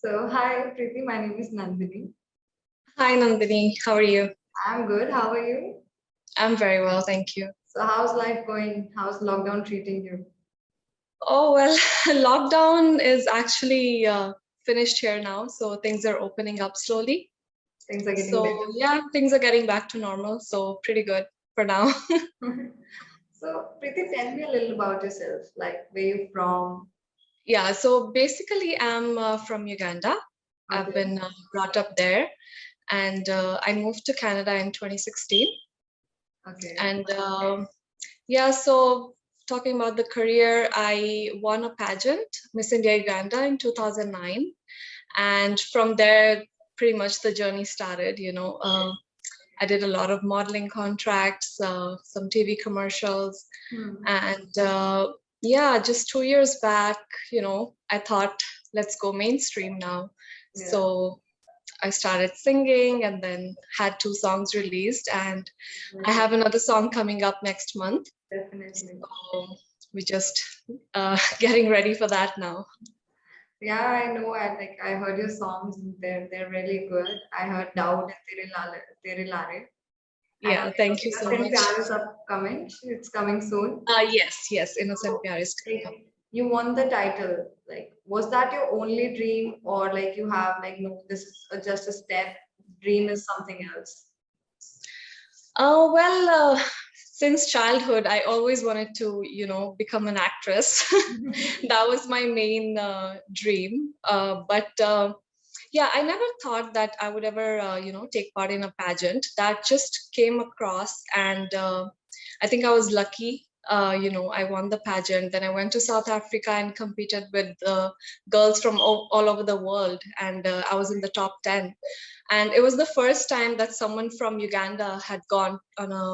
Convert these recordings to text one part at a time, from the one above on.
So, hi, Preeti. My name is Nandini. Hi Nandini, how are you? I'm good. How are you? I'm very well, thank you. So, how's life going? How's lockdown treating you? Oh, well, lockdown is actually finished here now, so things are opening up slowly. Things are getting So, better. yeah, things are getting back to normal, so pretty good for now. So, Preeti, tell me a little about yourself. Like, where you from? Yeah, so basically, I'm from Uganda. I've Okay. been brought up there, and I moved to Canada in 2016. Okay. And yeah, so talking about the career, I won a pageant, Miss India Uganda in 2009. And from there, pretty much the journey started. I did a lot of modeling contracts, some TV commercials, Hmm. and yeah, just 2 years back, I thought, let's go mainstream now. Yeah. So I started singing and then had two songs released, and I Definitely. have another song coming up next month. Definitely. So we just getting ready for that now. Yeah, I know. I heard your songs. They're really good. I heard Daud and Tere Lare. And Yeah, thank you so Innocent much. Pyar is upcoming. It's coming soon. Yes, Innocent So, Pyar is coming up. like, you won the title. Like, was that your only dream, or like you have like no, this is just a step. Dream is something else. Well, since childhood, I always wanted to, become an actress. That was my main dream. But yeah, I never thought that I would ever, take part in a pageant. That just came across, and I think I was lucky. I won the pageant. Then I went to South Africa and competed with girls from all over the world, and I was in the top 10. And it was the first time that someone from Uganda had gone on a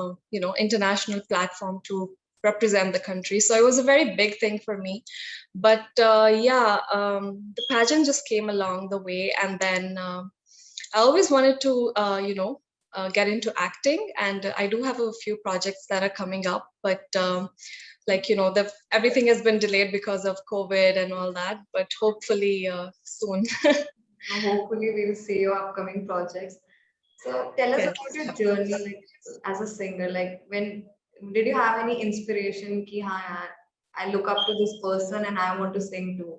international platform to represent the country, so it was a very big thing for me. But yeah, the pageant just came along the way, and then I always wanted to get into acting, and I do have a few projects that are coming up, but like everything has been delayed because of COVID and all that, but hopefully soon. Hopefully, we'll see your upcoming projects. So, tell us Yes. about your journey, like as a singer. Like, when did you have any inspiration? Ki, haan, yaar, I look up to this person and I want to sing too.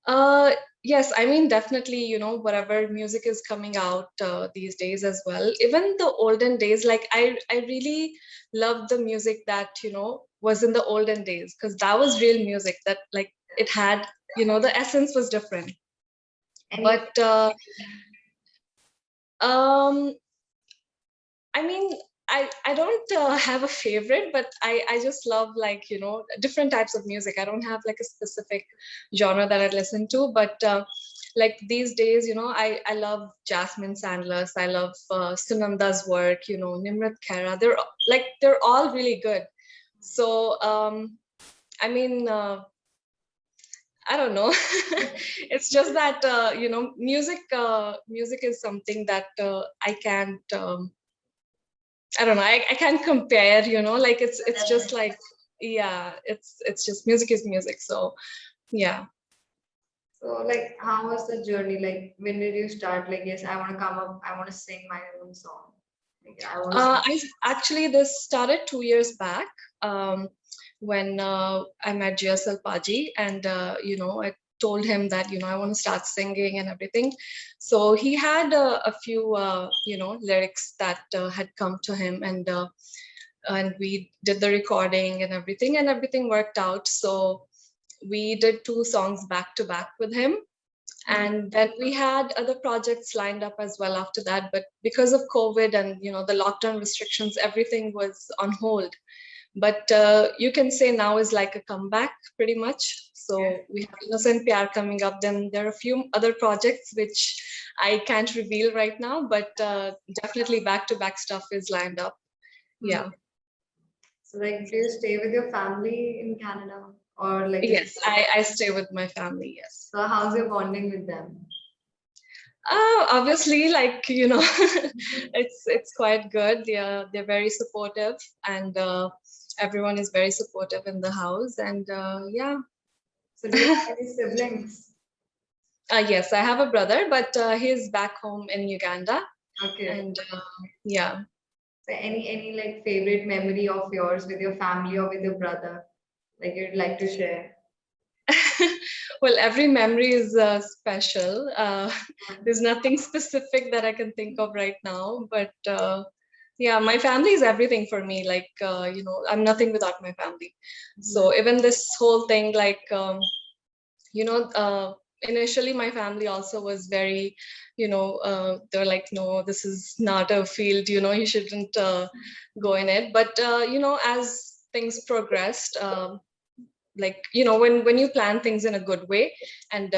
Uh, yes, I mean, definitely, whatever music is coming out these days as well. Even the olden days, like I really love the music that, was in the olden days, because that was real music that like it had, the essence was different. Any But um, I mean, I don't have a favorite, but I just love like different types of music. I don't have like a specific genre that I listen to, but like these days, I love Jasmine Sandler's. I love Sunanda's work. Nimrat Khaira. They're all really good. So I mean. I don't know. It's just that music is something that I can't. I don't know. I can't compare. Like it's just like yeah. It's just music is music. So yeah. So, like, how was the journey? Like, when did you start? Like, yes, I want to come up, I want to sing my own song. Like, I want to sing. I actually this started 2 years back. When I met GSL Paji, and I told him that I want to start singing and everything. So he had a few lyrics that had come to him, and we did the recording and everything worked out. So we did two songs back to back with him, Hmm. and then we had other projects lined up as well after that, but because of COVID and the lockdown restrictions, everything was on hold. But you can say now is like a comeback pretty much. So Yeah. we have Innocent PR coming up. Then there are a few other projects which I can't reveal right now, but definitely back to back stuff is lined up. Hmm. Yeah. So, like, do you stay with your family in Canada, or like, is Yes, I stay with my family, yes. so? How's your bonding with them? Obviously, like it's quite good. They're very supportive, and everyone is very supportive in the house. And yeah, So, do you have any siblings? Yes, I have a brother, but he's back home in Uganda. Okay. And yeah. So any like favorite memory of yours with your family or with your brother, like you'd like to share? Well, every memory is special. There's nothing specific that I can think of right now, but yeah, my family is everything for me. Like, I'm nothing without my family. So even this whole thing, like, you know, initially my family also was very, they're like, no, this is not a field, you shouldn't go in it. But, as things progressed, like when you plan things in a good way and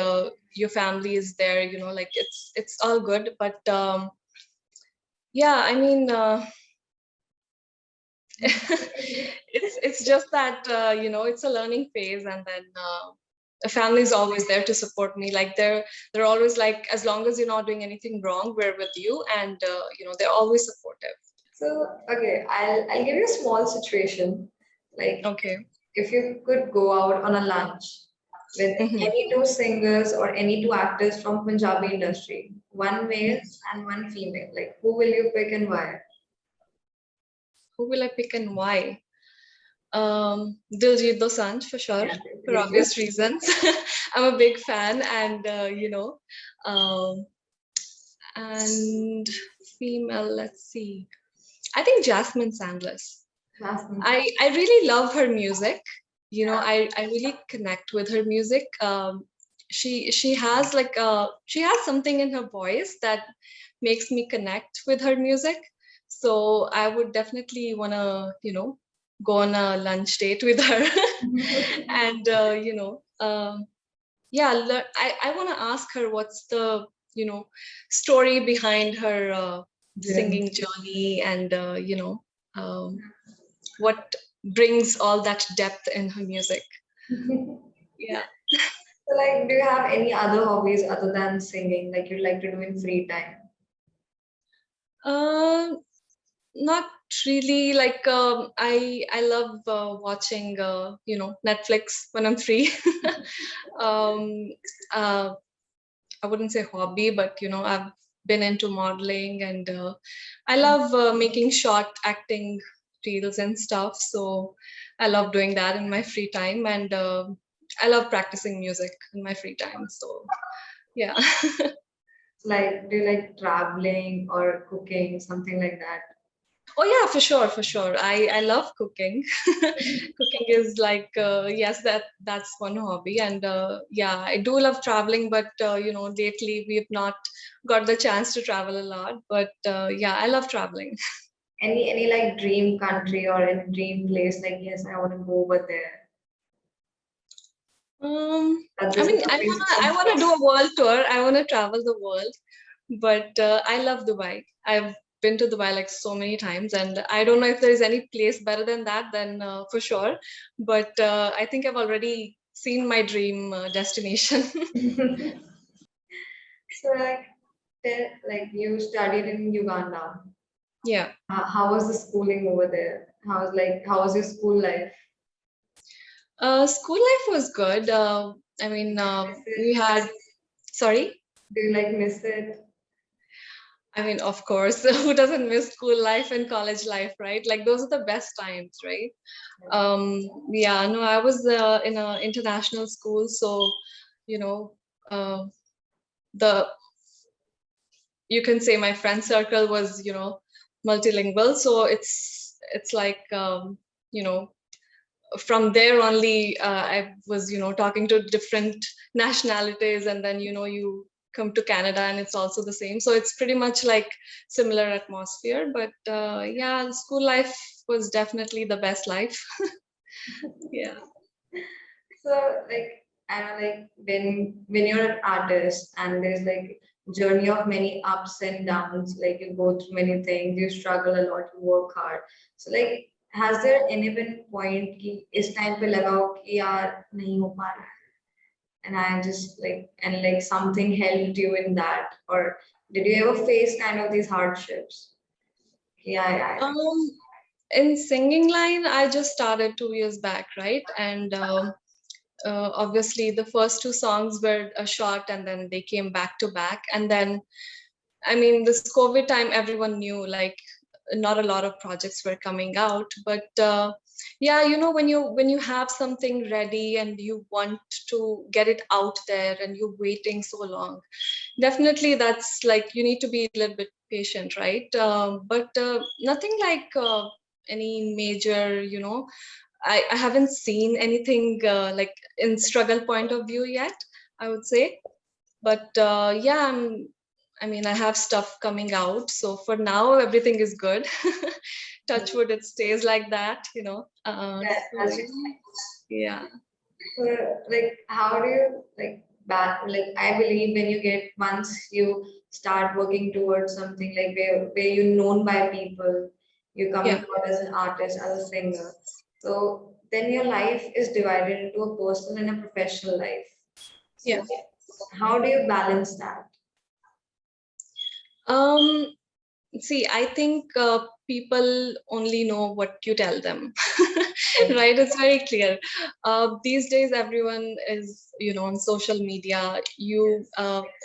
your family is there, like it's all good. But yeah, I mean, it's just that it's a learning phase, and then the family is always there to support me. Like they're always like, as long as you're not doing anything wrong, we're with you. And they're always supportive. So okay, I'll give you a small situation. Like Okay. if you could go out on a lunch with Hmm. any two singers or any two actors from Punjabi industry, one male and one female, like who will you pick and why? Who will I pick and why? Diljit Dosanjh for sure, Yeah, for obvious reasons. I'm a big fan, and um, and female. Let's see. I think Jasmine Sandless. Jasmine. I really love her music. I really connect with her music. She has like she has something in her voice that makes me connect with her music. So I would definitely wanna go on a lunch date with her. And yeah, I wanna ask her what's the story behind her Journey. singing journey, and um, what brings all that depth in her music. Yeah. So like, do you have any other hobbies other than singing, like you'd like to do in free time? Um, Not really. Like I love watching Netflix when I'm free. um, uh, I wouldn't say hobby, but I've been into modeling, and I love making short acting reels and stuff. So I love doing that in my free time, and I love practicing music in my free time. So yeah. Like, do you like traveling or cooking, something like that? Oh yeah, for sure, for sure. I love cooking. Cooking is like yes, that's one hobby, and yeah, I do love traveling. But lately we've not got the chance to travel a lot. But yeah, I love traveling. Any like dream country or any dream place, like yes, I want to go over there. That I this is mean, a place I from wanna do a world tour. I wanna travel the world, but I love Dubai. I've been to Dubai like so many times, and I don't know if there is any place better than that, then for sure. But I think I've already seen my dream destination. So like, like you studied in Uganda. Yeah. How was the schooling over there? How was your school life? School life was good. I mean, Miss it? we had, sorry. Do you like miss it? I mean, of course, who doesn't miss school life and college life, right? Like those are the best times, right? Yeah, no, I was in an international school, so you know, uh, the you can say my friend circle was multilingual, so it's like you know from there only I was talking to different nationalities, and then you come to Canada and it's also the same, so it's pretty much like similar atmosphere. But yeah, school life was definitely the best life. Yeah. So like I know like when you're an artist and there's like journey of many ups and downs, like you go through many things, you struggle a lot, you work hard. So like has there any been point कि इस time पे लगा हो कि यार नहीं हो पा रहा है and I just like and like something helped you in that, or did you ever face kind of these hardships? Yeah, yeah. um in singing line, I just started 2 years back, right? And obviously the first two songs were short, and then they came back to back. And then, I mean, this COVID time, everyone knew like not a lot of projects were coming out. But yeah, when you have something ready and you want to get it out there and you're waiting so long, definitely that's like you need to be a little bit patient, right? But nothing like any major, I haven't seen anything like in struggle point of view yet, I would say. But yeah, I mean, I have stuff coming out. So for now, everything is good. Touch wood, it stays like that, That, So that's yeah. so, like, how do you like back? Like, I believe when you get once you start working towards something like where you're known by people, you're coming Yeah. out as an artist, as a singer. So then your life is divided into a personal and a professional life. Yeah. So how do you balance that? Um, See, I think people only know what you tell them, right? It's very clear. These days, everyone is, on social media.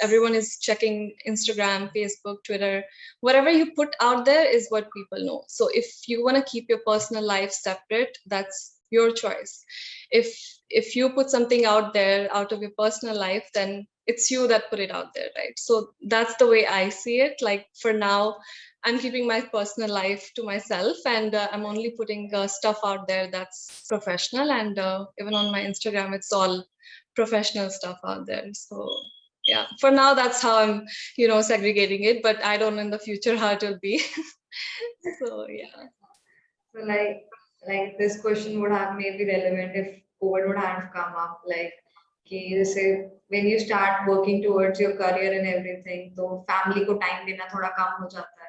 Everyone is checking Instagram, Facebook, Twitter. Whatever you put out there is what people know. So if you want to keep your personal life separate, that's your choice. If if you put something out there out of your personal life, then it's you that put it out there, right? So that's the way I see it. Like for now, I'm keeping my personal life to myself, and I'm only putting stuff out there that's professional. And even on my Instagram, it's all professional stuff out there. So yeah, for now, that's how I'm, segregating it. But I don't know in the future how it will be. So yeah. So like this question would have maybe relevant if COVID would have come up. Like, कि जैसे when you start working towards your career and everything, तो family को time देना थोड़ा कम हो जाता है.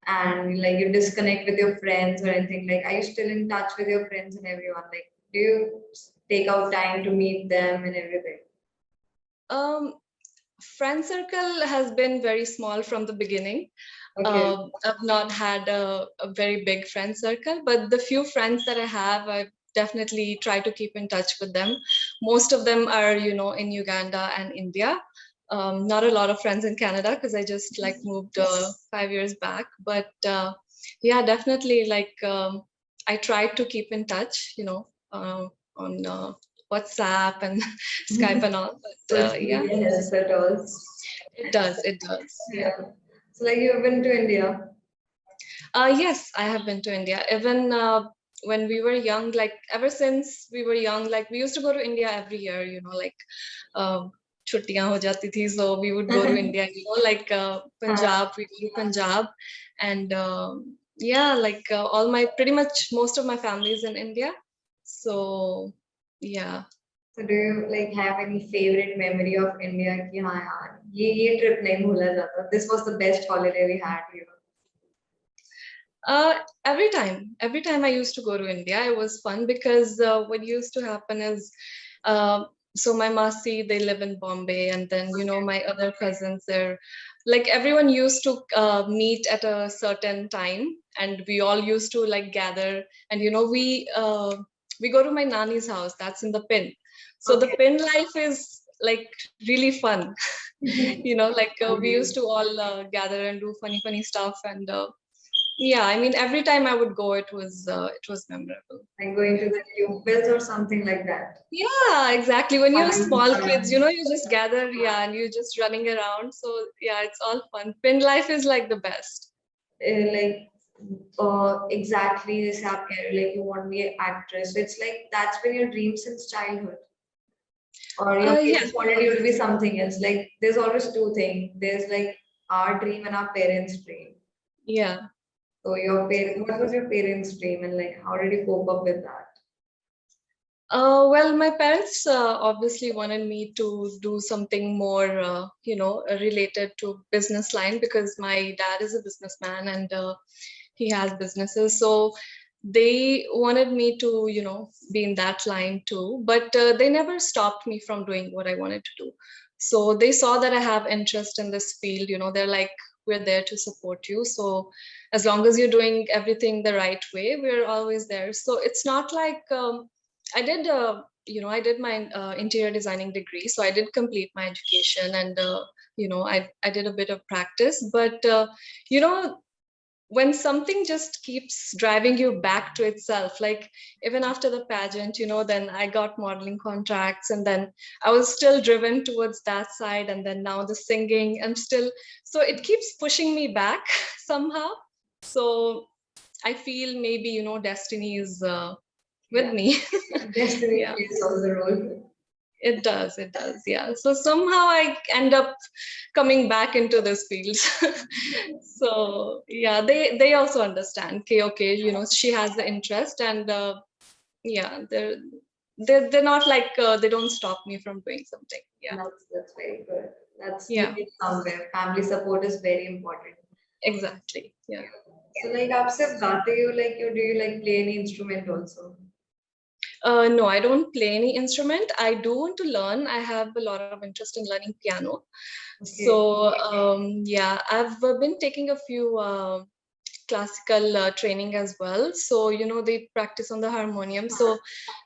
And like you disconnect with your friends or anything. Like, are you still in touch with your friends and everyone? Like, do you take out time to meet them and everything? Um, Friend circle has been very small from the beginning. Okay. I've not had a very big friend circle, but the few friends that I have, I definitely try to keep in touch with them. Most of them are, in Uganda and India. Not a lot of friends in Canada because I just like moved 5 years back. But yeah, definitely like I try to keep in touch, on WhatsApp and Skype and all. But Social yeah, media helps at all. it does. It does. Yeah. Yeah. So like you've been to India. Yes, I have been to India. Even when we were young, like ever since we were young, like we used to go to India every year, like छुट्टियां हो जाती थी, so we would go to India, like Punjab, we go to Punjab, and yeah, like all my pretty much most of my family is in India, so yeah. So do you like have any favorite memory of India? कि हाँ यार ये trip नहीं भूला जाता. This was the best holiday we had here. Every time I used to go to India, it was fun because what used to happen is, so my Masi, they live in Bombay, and then, my other cousins, they're like everyone used to meet at a certain time, and we all used to like gather, and, we go to my Nani's house, that's in the Pin. So the Okay. Pin life is like really fun, like we used to all gather and do funny stuff, and yeah, I mean, every time I would go, it was memorable. Like going to the pupils or something like that. Yeah, exactly. When you're Having small kids, fun. you just gather, yeah, and you're just running around. So yeah, it's all fun. Pin life is like the best. Like exactly this आप कह रहे हो, like you want to be an actress. So it's like that's been your dream since childhood. Or your Yeah, parents wanted you to be something else. Like there's always two things. There's like our dream and our parents' dream. yeah. So your parent, what was your parents' dream and like how did you cope up with that? Well, my parents obviously wanted me to do something more, related to business line because my dad is a businessman and he has businesses. So they wanted me to, be in that line too. But they never stopped me from doing what I wanted to do. So they saw that I have interest in this field. They're like, we're there to support you. So as long as you're doing everything the right way, we're always there. So it's not like I did I did my interior designing degree, so I did complete my education, and I did a bit of practice. But you know, when something just keeps driving you back to itself, like even after the pageant, then I got modeling contracts, and then I was still driven towards that side, and then now the singing, and still, so it keeps pushing me back somehow. So I feel maybe, destiny is with Yeah, me. destiny Yeah. plays also the role. It does, yeah. So somehow I end up coming back into this field. So yeah, they also understand. Okay, she has the interest, and yeah, they're not like they don't stop me from doing something. Yeah, That's very good. That's yeah, needed somewhere. Family support is very important. exactly. Yeah. So like आप सिर्फ गाते हो like you do you like play any instrument also? No, I don't play any instrument. I do want to learn. I have a lot of interest in learning piano. Okay. So yeah, I've been taking a few classical training as well. So, they practice on the harmonium. So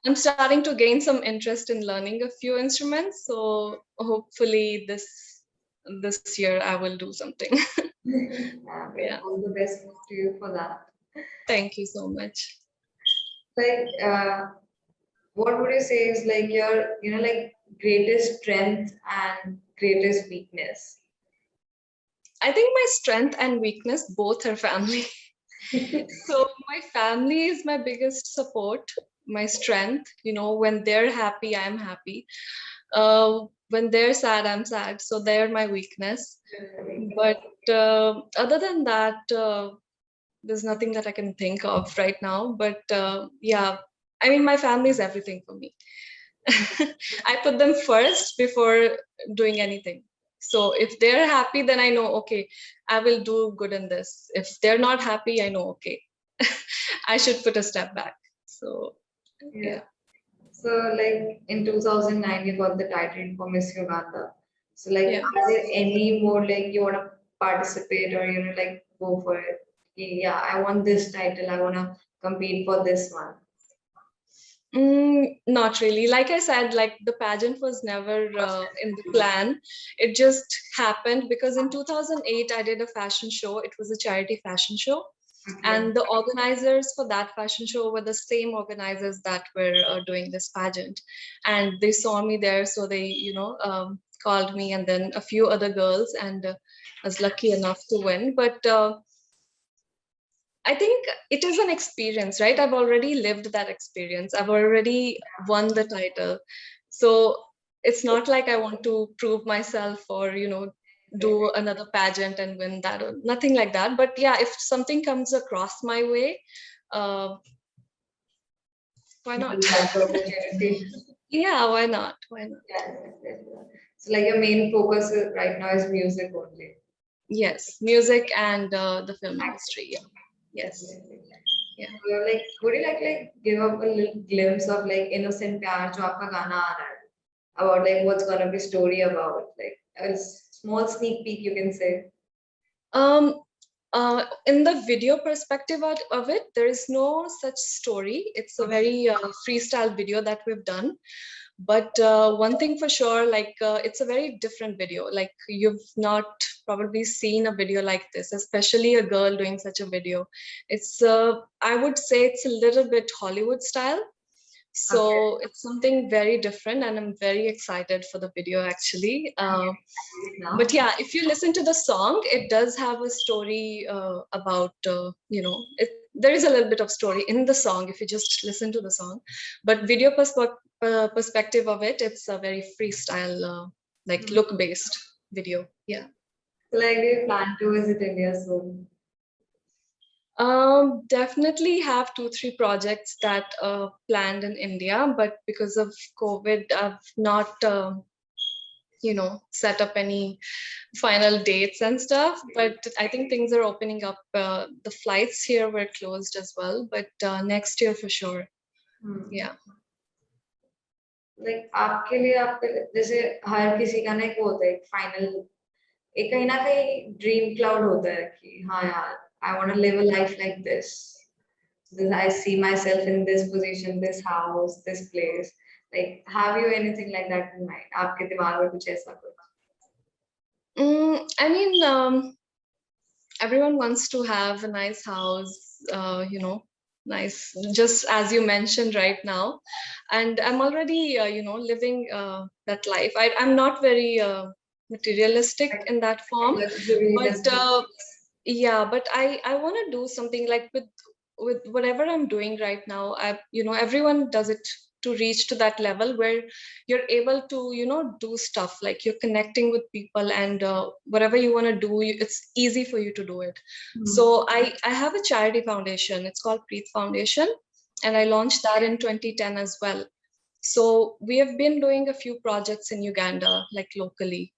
I'm starting to gain some interest in learning a few instruments. So hopefully this year I will do something. Well, Yeah. all the best to you for that. Thank you so much. Like, what would you say is like your, like greatest strength and greatest weakness? I think my strength and weakness both are family. So my family is my biggest support, my strength. When they're happy, I'm happy. When they're sad, I'm sad. So they're my weakness. But other than that, there's nothing that I can think of right now. But yeah, I mean, my family is everything for me. I put them first before doing anything. So if they're happy, then I know, okay, I will do good in this. If they're not happy, I know, okay, I should put a step back. So Yeah. yeah, So like in 2009, you got the title for Miss Uganda. So like, yeah. are there any more like you want to participate or like go for it? Yeah, I want this title. I want to compete for this one. Not really. Like I said, like the pageant was never in the plan. It just happened because in 2008, I did a fashion show. It was a charity fashion show. Okay. And the organizers for that fashion show were the same organizers that were doing this pageant. And they saw me there. So they, called me, and then a few other girls. And I was lucky enough to win. But I think it is an experience, right? I've already lived that experience. I've already won the title. So it's not like I want to prove myself or, do another pageant and win that, or nothing like that. But yeah, if something comes across my way, uh, why You not? will have the opportunity. Yeah, why not? Why not? Yeah, yeah. So like your main focus right now is music only. Yes, music and the film industry. Yeah. Yes. Definitely. Yeah. So like, would you like give up a little glimpse of like innocent प्यार जो आपका गाना आ रहा है about like what's gonna be story about like a small sneak peek you can say. Um, in the video perspective of it, there is no such story. It's a very freestyle video that we've done. But one thing for sure, like it's a very different video. Like you've not probably seen a video like this, especially a girl doing such a video. It's, I would say it's a little bit Hollywood style. Okay. So it's something very different, and I'm very excited for the video actually. Now. But yeah, if you listen to the song, it does have a story about there is a little bit of story in the song if you just listen to the song. But video perspective of it, it's a very freestyle, like look based video. Yeah. So like do you plan to visit India soon? Definitely have 2 3 projects that planned in India, but because of COVID, I've not set up any final dates and stuff. But I think things are opening up. The flights here were closed as well, but next year for sure. Hmm. Yeah. Like आपके लिए आपके जैसे हर किसी का ना एक वो होता है फाइनल एक कहीं ना कहीं ड्रीम क्लाउड होता है कि हाँ यार I want to live a life like this. Then I see myself in this position, this house, this place. Like, have you anything like that in mind? आपके दिमाग में कुछ ऐसा कुछ? I mean, everyone wants to have a nice house, nice, just as you mentioned right now. And I'm already, living that life. I'm not very materialistic Like in that form, luxury but yeah, but I want to do something like with whatever I'm doing right now. Everyone does it to reach to that level where you're able to, do stuff like you're connecting with people, and whatever you want to do, it's easy for you to do it. So I have a charity foundation. It's called Preet Foundation, and I launched that in 2010 as well. So we have been doing a few projects in Uganda, like locally.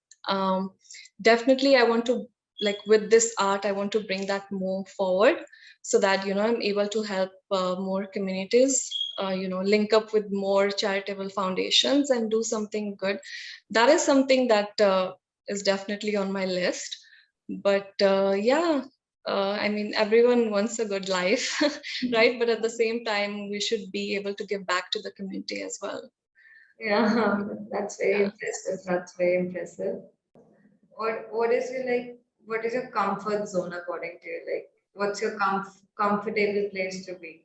Definitely, I want to, like, with this art, I want to bring that more forward, so that I'm able to help more communities. Link up with more charitable foundations and do something good. That is something that is definitely on my list. But yeah, I mean, everyone wants a good life, right? But at the same time, we should be able to give back to the community as well. yeah, that's very Yeah. impressive. That's very impressive. What is your like? What is your comfort zone according to you? Like, what's your comfortable place to be?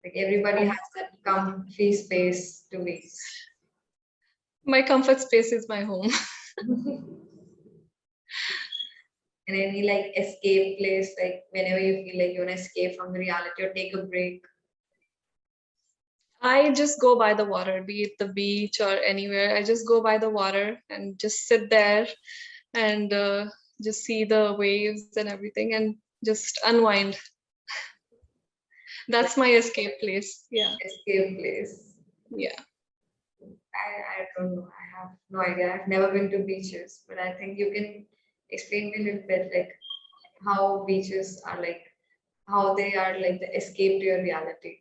Like everybody has that comfy space to be. My comfort space is my home. And any like escape place, like whenever you feel like you want to escape from the reality or take a break. I just go by the water, be it the beach or anywhere. I just go by the water and just sit there and just see the waves and everything and just unwind. Like That's my escape place. Yeah. escape place. Yeah. I don't know. I have no idea. I've never been to beaches, but I think you can explain me a little bit like how beaches are like, how they are like the escape to your reality.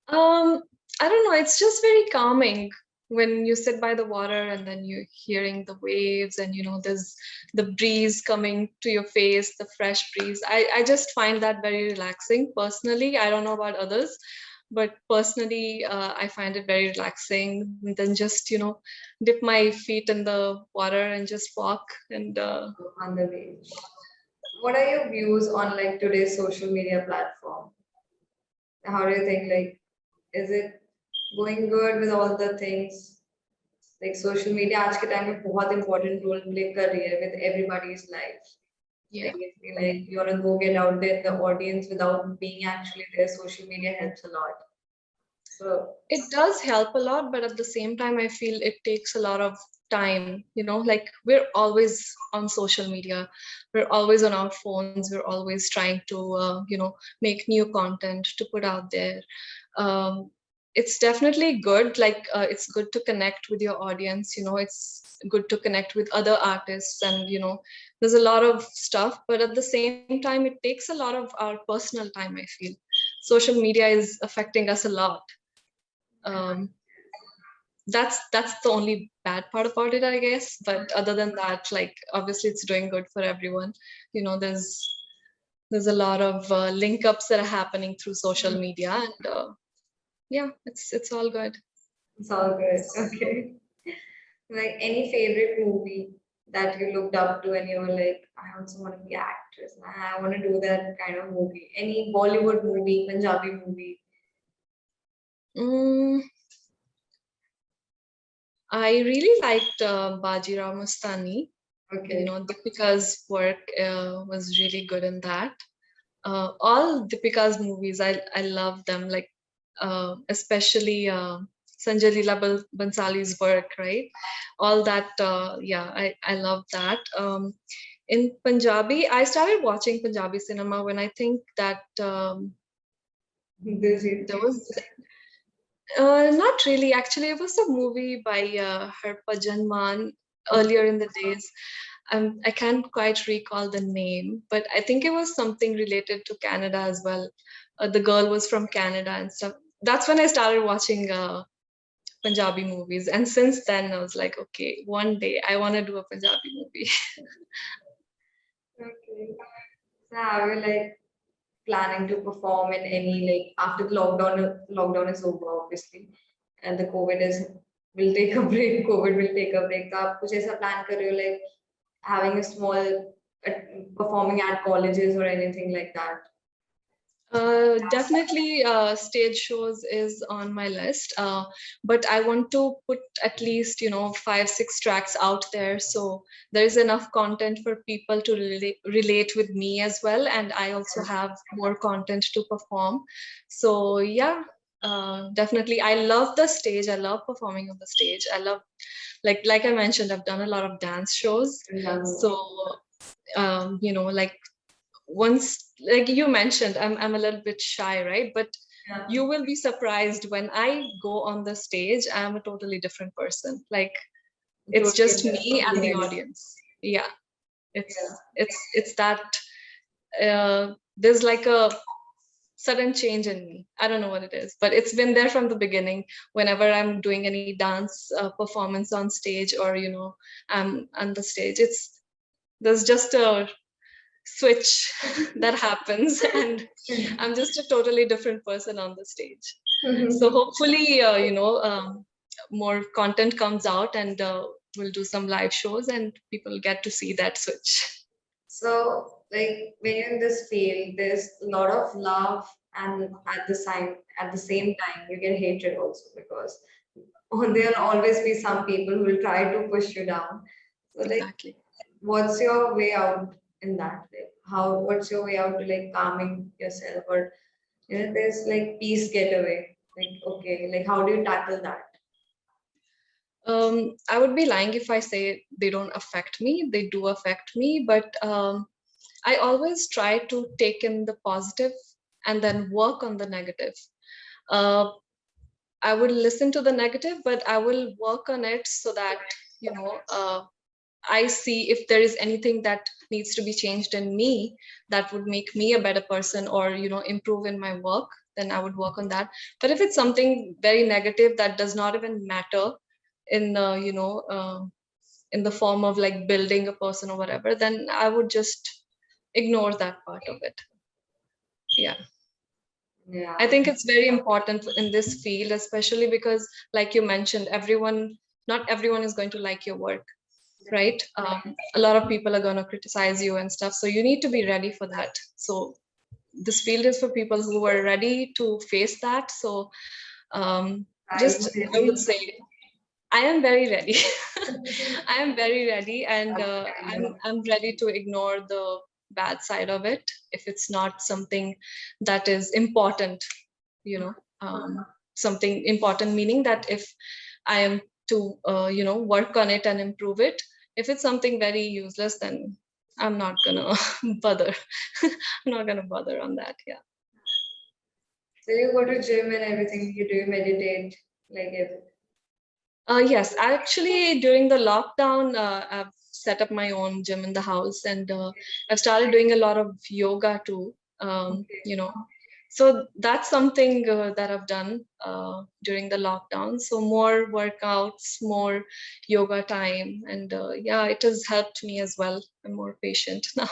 Um, I don't know. It's just very calming when you sit by the water and then you're hearing the waves, and there's the breeze coming to your face, the fresh breeze. I just find that very relaxing personally. I don't know about others, but personally, I find it very relaxing. And then just, dip my feet in the water and just walk and On the beach. What are your views on like today's social media platform? How do you think like is it going good with all the things? Like social media आज के time में बहुत important role play कर रही है with everybody's life. yeah. Like if you like you wanna go get out there in the audience without being actually there, social media helps a lot. So It does help a lot, but at the same time, I feel it takes a lot of time. Like we're always on social media, we're always on our phones, we're always trying to, make new content to put out there. It's definitely good. Like, it's good to connect with your audience. It's good to connect with other artists, and there's a lot of stuff. But at the same time, it takes a lot of our personal time. I feel social media is affecting us a lot. um, that's the only bad part about it, I guess. But other than that, like, obviously it's doing good for everyone. There's a lot of link ups that are happening through social media, and yeah, it's all good. it's all good. Okay. Like any favorite movie that you looked up to and you were like, I also want to be an actress. I want to do that kind of movie. Any Bollywood movie, Punjabi movie. mm, I really liked Bajirao Mastani. Okay. Deepika's work was really good in that. All Deepika's movies, I love them. Like, especially Sanjay Leela Bansali's work, right? All that, yeah, I love that. In Punjabi, I started watching Punjabi cinema when I think that Diljit. there was not really. Actually, it was a movie by Harbhajan Mann earlier in the days. I can't quite recall the name, but I think it was something related to Canada as well. The girl was from Canada and stuff. That's when I started watching Punjabi movies, and since then I was like, okay, one day I want to do a Punjabi movie. Okay. So have you like planning to perform in any, like, after the lockdown is over, obviously, and the COVID is will take a break, COVID will take a break. तो आप कुछ ऐसा plan कर रहे हो, like having a small performing at colleges or anything like that? Definitely stage shows is on my list, but I want to put at least 5-6 tracks out there, so there is enough content for people to relate with me as well, and I also have more content to perform. So yeah, definitely I love the stage, I love performing on the stage. I love, like I mentioned, I've done a lot of dance shows. So like once, like you mentioned, I'm a little bit shy, right? But Yeah. you will be surprised when I go on the stage, I'm a totally different person. Like it's just me and the audience. Yeah. It's that there's like a sudden change in me. I don't know what it is, but it's been there from the beginning. Whenever I'm doing any dance performance on stage, or I'm on the stage, there's just a switch that happens, and I'm just a totally different person on the stage. So hopefully more content comes out, and we'll do some live shows and people get to see that switch. So, like, when you're in this field, there's a lot of love, and at the same time, you get hatred also, because there'll always be some people who will try to push you down. So, like, Exactly. what's your way out in that? Like, what's your way out to, like, calming yourself, or there's like peace getaway. Like, okay, like, how do you tackle that? I would be lying if I say they don't affect me. They do affect me, but I always try to take in the positive and then work on the negative. I will listen to the negative, but I will work on it so that I see if there is anything that needs to be changed in me that would make me a better person, or improve in my work. Then I would work on that. But if it's something very negative that does not even matter in in the form of like building a person or whatever, then I would just ignore that part of it. Yeah. Yeah. I think it's very important in this field, especially because, like you mentioned, not everyone is going to like your work, right? A lot of people are going to criticize you and stuff. So you need to be ready for that. So this field is for people who are ready to face that. So I would say, I am very ready. I am very ready, and I'm ready to ignore the bad side of it if it's not something that is important. Something important, meaning that if I am to work on it and improve it. If it's something very useless, then I'm not gonna bother. I'm not gonna bother on that. Yeah. So you go to gym and everything, you do meditate, like it. Yes, actually, during the lockdown, I've set up my own gym in the house, and I've started doing a lot of yoga too. So that's something that I've done during the lockdown. So more workouts, more yoga time, and yeah, it has helped me as well. I'm more patient now.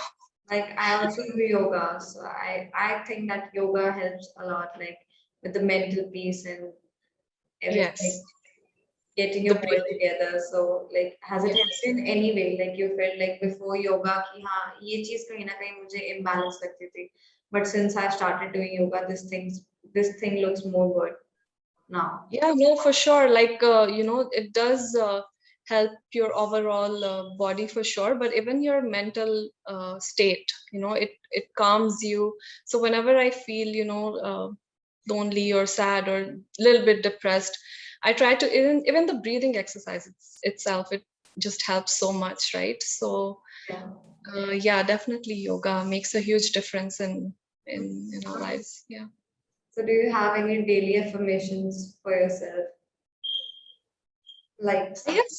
Like, I also do yoga, so I think that yoga helps a lot, like with the mental peace and everything, like Yes, getting the your body breathing. together. So, like, has it helped Yes. you in any way? Like, you felt like before yoga कि हाँ ये चीज कहीं ना कहीं मुझे imbalance लगती थी, but since I started doing yoga, this thing looks more good now. Yeah, no, for sure. Like, it does help your overall body for sure, but even your mental state, it calms you. So whenever I feel, lonely or sad or a little bit depressed, I try to, even the breathing exercise itself, it just helps so much, right? So, Yeah. yeah, definitely yoga makes a huge difference in our lives. Yeah. So, do you have any daily affirmations for yourself? Like, I have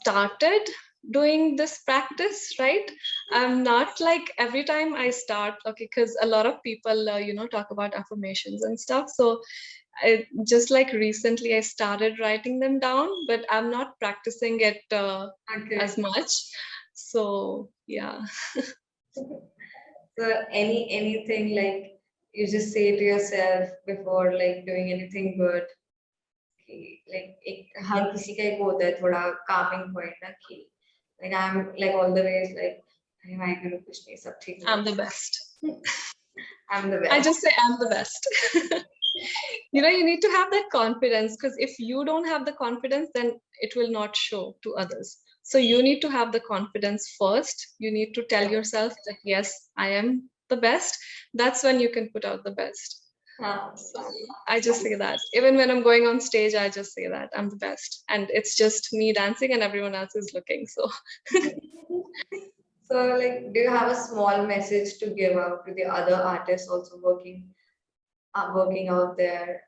started doing this practice, right? I'm not like every time I start, okay, because a lot of people, talk about affirmations and stuff. So I just like recently I started writing them down, but I'm not practicing it okay. as much. So yeah. So anything like you just say to yourself before like doing anything good, like हर किसी का एक होता है थोड़ा calming point ना कि like I'm like always like अरे भाई करो कुछ नहीं सब ठीक I'm the होगा best. I'm the I best. just say I'm the best. You need to have that confidence, because if you don't have the confidence, then it will not show to others. So you need to have the confidence first. You need to tell yourself that, yes, I am the best. That's when you can put out the best. So I just say that. Even when I'm going on stage, I just say that I'm the best. And it's just me dancing and everyone else is looking. So So like do you have a small message to give out to the other artists also working out there,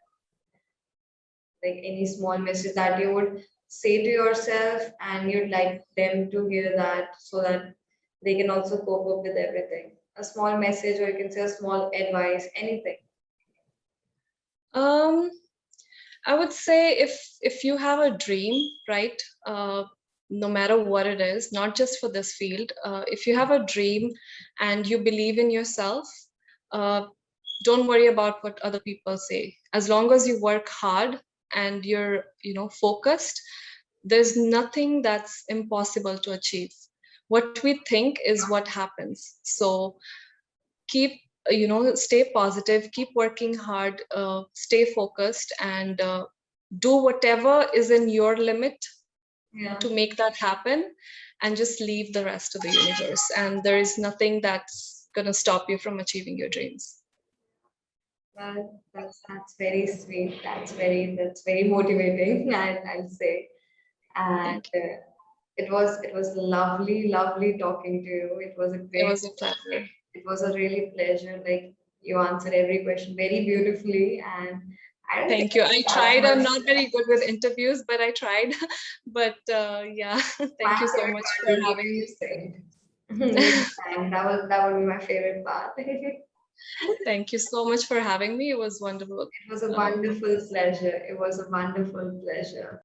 like any small message that you would say to yourself and you'd like them to hear that so that they can also cope up with everything? A small message, or you can say a small advice, anything. um I would say if you have a dream, right? No matter what it is, not just for this field, if you have a dream and you believe in yourself, uh, don't worry about what other people say. As long as you work hard and you're, focused, there's nothing that's impossible to achieve. What we think is what happens. So keep, stay positive, keep working hard, stay focused, and do whatever is in your limit Yeah. to make that happen, and just leave the rest to the universe. And there is nothing that's going to stop you from achieving your dreams. Well, that's very sweet. That's very motivating, I'll say. And Thank you. it was lovely talking to you. It was a It great was a pleasure. it was a really pleasure. Like you answered every question very beautifully, and I don't think Thank you. I that tried. I'm much. not very good with interviews, but I tried. But yeah, My thank you so favorite much part for will be having when you me. sing. When you sang, that would be my favorite part. It Thank you so much for having me. It was wonderful. was a Um, wonderful pleasure. It was a wonderful pleasure.